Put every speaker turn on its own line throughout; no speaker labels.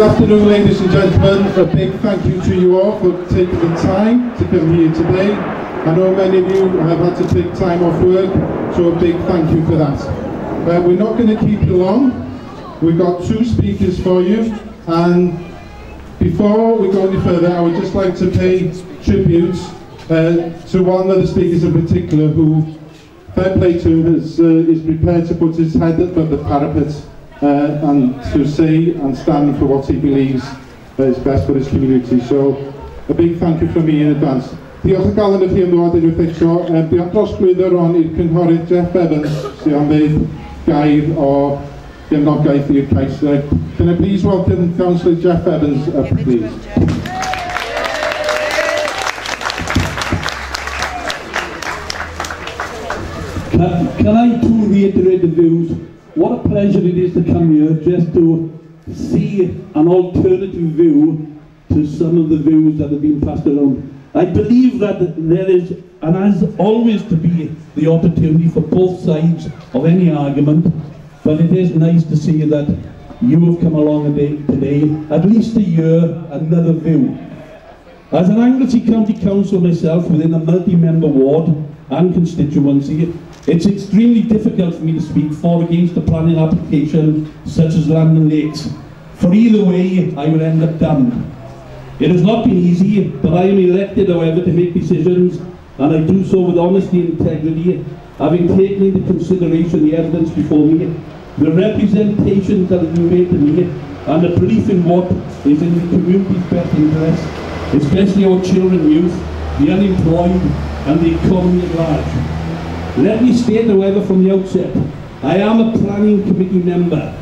afternoon, ladies and gentlemen. A big thank you to you all for taking the time to come here today. I know many of you have had to take time off work, so a big thank you for that. We're not going to keep you long. We've got two speakers for you, and before we go any further, I would just like to pay tribute to one of the speakers in particular who, fair play to him, is prepared to put his head above the parapet and to say and stand for what he believes is best for his community. So a big thank you from me in advance. Diolch o galon i chi am ddod unwaith eto. Dwi am drosglwyddo ron i'r Cllr Jeff Evans sydd am ddeud gair o gefnogaeth i'r cais. Can I please welcome Councillor Jeff Evans up, please?
Can I too reiterate the views? What a pleasure it is to come here just to see an alternative view to some of the views that have been passed around. I believe that there is, and has always to be, the opportunity for both sides of any argument, but it is nice to see that you have come along today, at least to hear another view. As an Anglesey County Council myself, within a multi-member ward and constituency, it's extremely difficult for me to speak for or against a planning application such as Land and Lakes. For either way, I will end up damned. It has not been easy, but I am elected, however, to make decisions, and I do so with honesty and integrity, having taken into consideration the evidence before me, the representations that have been made to me, and the belief in what is in the community's best interest, especially our children and youth, the unemployed, and the economy at large. Let me state, however, from the outset, I am a planning committee member,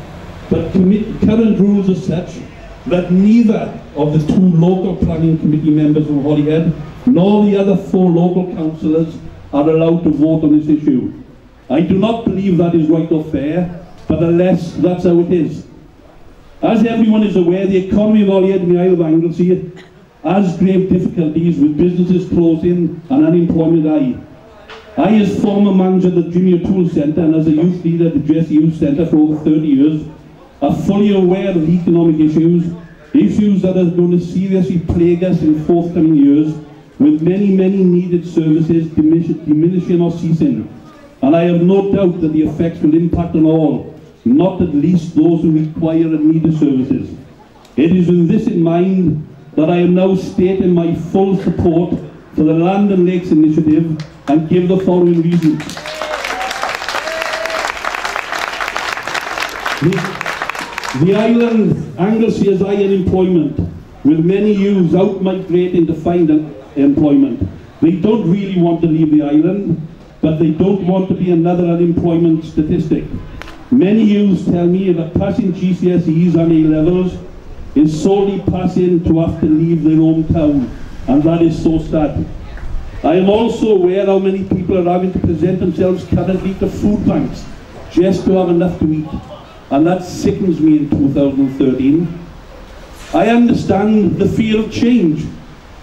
but current rules are such that neither of the two local planning committee members from Holyhead nor the other 4 local councillors are allowed to vote on this issue. I do not believe that is right or fair, but alas, that's how it is. As everyone is aware, the economy of Holyhead and the Isle of Anglesey has grave difficulties with businesses closing and unemployment high. I, as former manager of the Jimmy O'Toole Centre and as a youth leader at the Jesse Youth Centre for over 30 years, are fully aware of the economic issues that are going to seriously plague us in forthcoming years, with many needed services diminishing or ceasing. And I have no doubt that the effects will impact on all, not at least those who require and need the services. It is with this in mind that I am now stating my full support for the Land and Lakes Initiative and give the following reasons. The island, Anglesey, has high unemployment, with many youths out migrating to find employment. They don't really want to leave the island, but they don't want to be another unemployment statistic. Many youths tell me that passing GCSEs and A-levels is solely passing to have to leave their hometown, and that is so sad. I am also aware how many people are having to present themselves currently to food banks just to have enough to eat, and that sickens me in 2013. I understand the fear of change,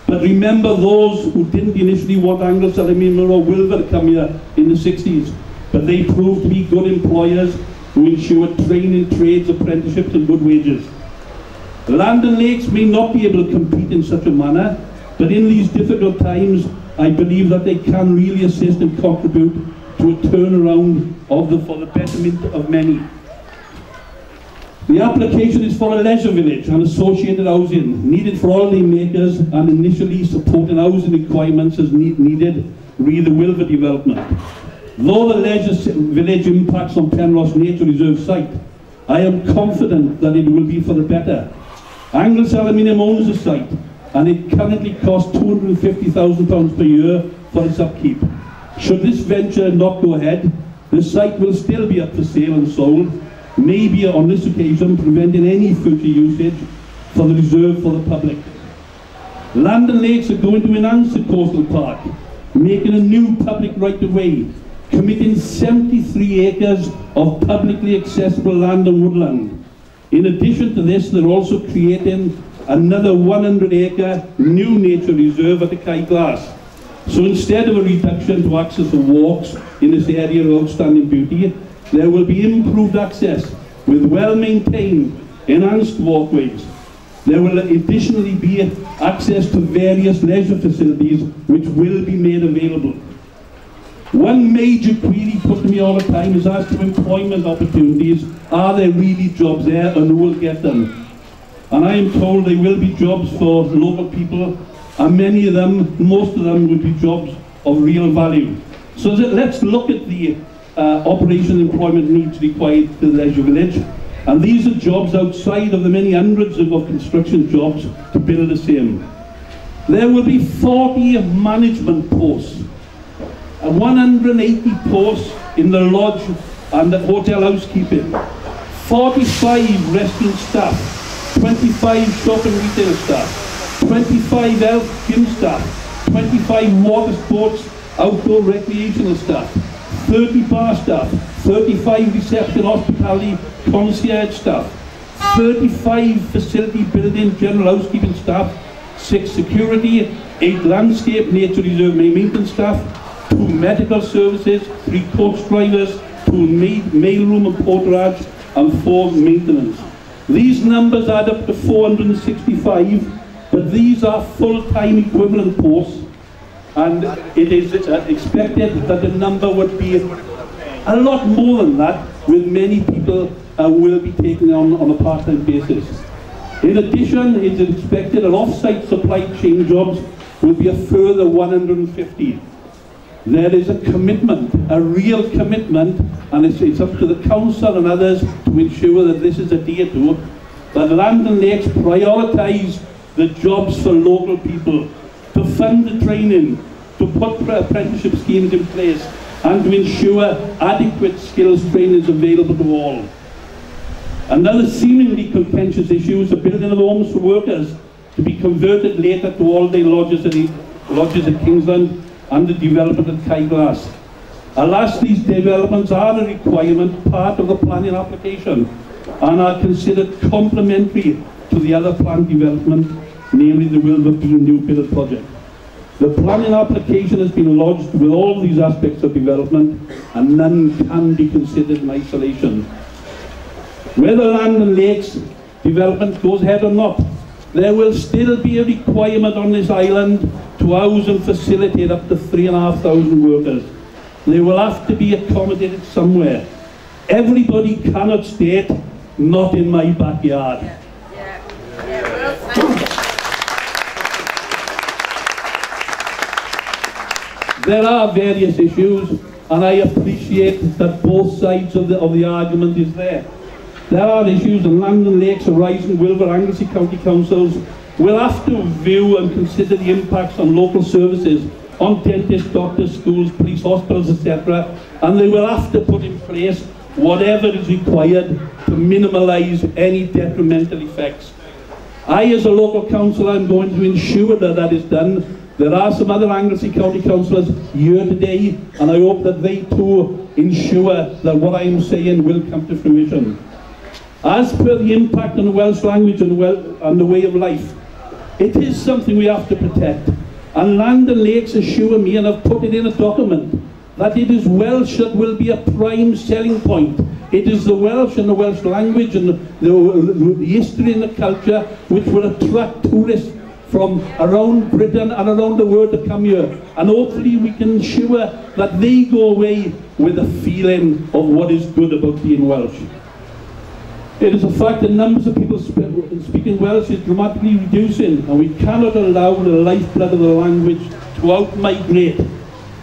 but remember those who didn't initially want Anglesey or Wilver to come here in the 60s, but they proved to be good employers who ensured training, trades, apprenticeships and good wages. Land and Lakes may not be able to compete in such a manner, but in these difficult times, I believe that they can really assist and contribute to a turnaround for the betterment of many. The application is for a leisure village and associated housing, needed for holiday makers and initially supporting housing requirements as needed re the Wilver development. Though the leisure village impacts on Penrhos Nature Reserve site, I am confident that it will be for the better. Anglesey Aluminium owns the site, and it currently costs £250,000 per year for its upkeep. Should this venture not go ahead, the site will still be up for sale and sold, maybe on this occasion preventing any future usage for the reserve for the public. Land and Lakes are going to enhance the coastal park, making a new public right-of-way, committing 73 acres of publicly accessible land and woodland. In addition to this, they're also creating another 100-acre new nature reserve at the Cllr. So instead of a reduction to access for walks in this area of outstanding beauty, there will be improved access with well-maintained, enhanced walkways, There will additionally be access to various leisure facilities which will be made available. One major query put to me all the time is as to employment opportunities. Are there really jobs there, and who will get them? And I am told there will be jobs for local people, and many of them, most of them, will be jobs of real value. So let's look at the operation employment needs required for the leisure village. And these are jobs outside of the many hundreds of construction jobs to build the same. There will be 40 management posts, and 180 posts in the lodge and the hotel housekeeping, 45 restaurant staff, 25 shop and retail staff, 25 health gym staff, 25 water sports, outdoor recreational staff, 30 bar staff, 35 reception, hospitality, concierge staff, 35 facility building, general housekeeping staff, 6 security, 8 landscape, nature reserve maintenance staff, 2 medical services, 3 coach drivers, 2 mailroom and porterage, and 4 maintenance. These numbers add up to 465, but these are full-time equivalent posts, and it is expected that the number would be a lot more than that, with many people will be taken on a part-time basis. In addition, it is expected that off-site supply chain jobs will be a further 150. There is a commitment, a real commitment, and it's up to the council and others to ensure that this is adhered to, that Land and Lakes prioritise the jobs for local people, to fund the training, to put apprenticeship schemes in place, and to ensure adequate skills training is available to all. Another seemingly contentious issue is the building of homes for workers to be converted later to all-day lodges at Kingsland and the development at Cllr. Alas, these developments are a requirement, part of the planning application, and are considered complementary to the other planned development, namely the Wilverbean new build project. The planning application has been lodged with all these aspects of development, and none can be considered in isolation. Whether Land and Lakes development goes ahead or not, there will still be a requirement on this island to house and facilitate up to 3,500 workers. They will have to be accommodated somewhere. Everybody cannot state, not in my backyard. There are various issues, and I appreciate that both sides of the argument is there. There are issues, and Land and Lakes, Horizon, Wilver, Anglesey County Councils will have to view and consider the impacts on local services, on dentists, doctors, schools, police, hospitals, etc. And they will have to put in place whatever is required to minimise any detrimental effects. I, as a local councillor, am going to ensure that that is done. There are some other Anglesey County councillors here today, and I hope that they too ensure that what I am saying will come to fruition. As per the impact on the Welsh language and the way of life, it is something we have to protect. And Land and Lakes assure me, and I've put it in a document, that it is Welsh that will be a prime selling point. It is the Welsh and the Welsh language and the history and the culture which will attract tourists from around Britain and around the world to come here. And hopefully we can ensure that they go away with a feeling of what is good about being Welsh. It is a fact that numbers of people speaking Welsh is dramatically reducing, and we cannot allow the lifeblood of the language to out-migrate.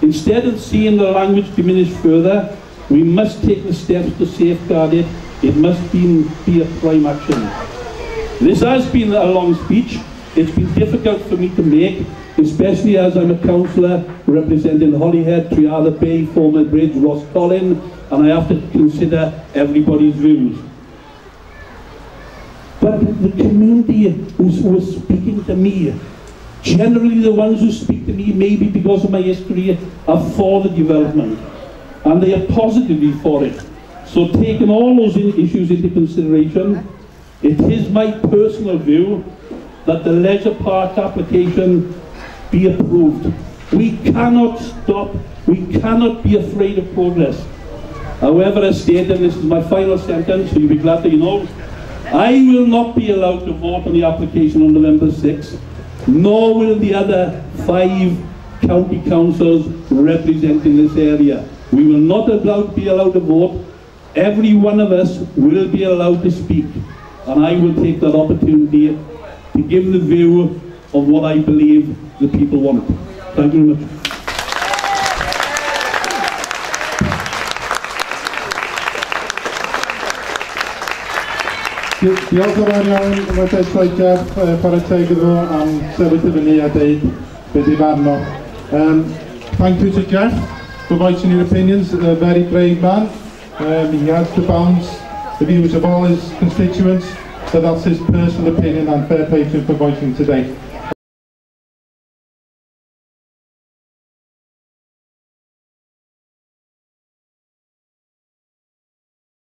Instead of seeing the language diminish further, we must take the steps to safeguard it. It must be a prime action. This has been a long speech. It's been difficult for me to make, especially as I'm a councillor representing Holyhead, Cllr Bay, Former Bridge, Roscollon, and I have to consider everybody's views. But the community who is speaking to me, generally the ones who speak to me, maybe because of my history, are for the development, and they are positively for it. So taking all those issues into consideration, it is my personal view that the leisure park application be approved. We cannot stop, we cannot be afraid of progress. However, as stated, this is my final sentence, so you'll be glad that you know, I will not be allowed to vote on the application on November 6th, nor will the other 5 county councils representing this area. We will not be allowed to vote. Every one of us will be allowed to speak, and I will take that opportunity to give the view of what I believe the people want. Thank you very much.
Diolch yn fawr iawn, mae Cllr Jeff chwarae teg iddo am sefyll i fyny a deud beth i farno. Thank you to Jeff for voicing your opinions, a very brave man. He has to bounce the views of all his constituents, so that's his personal opinion, and fair play to him for voicing today.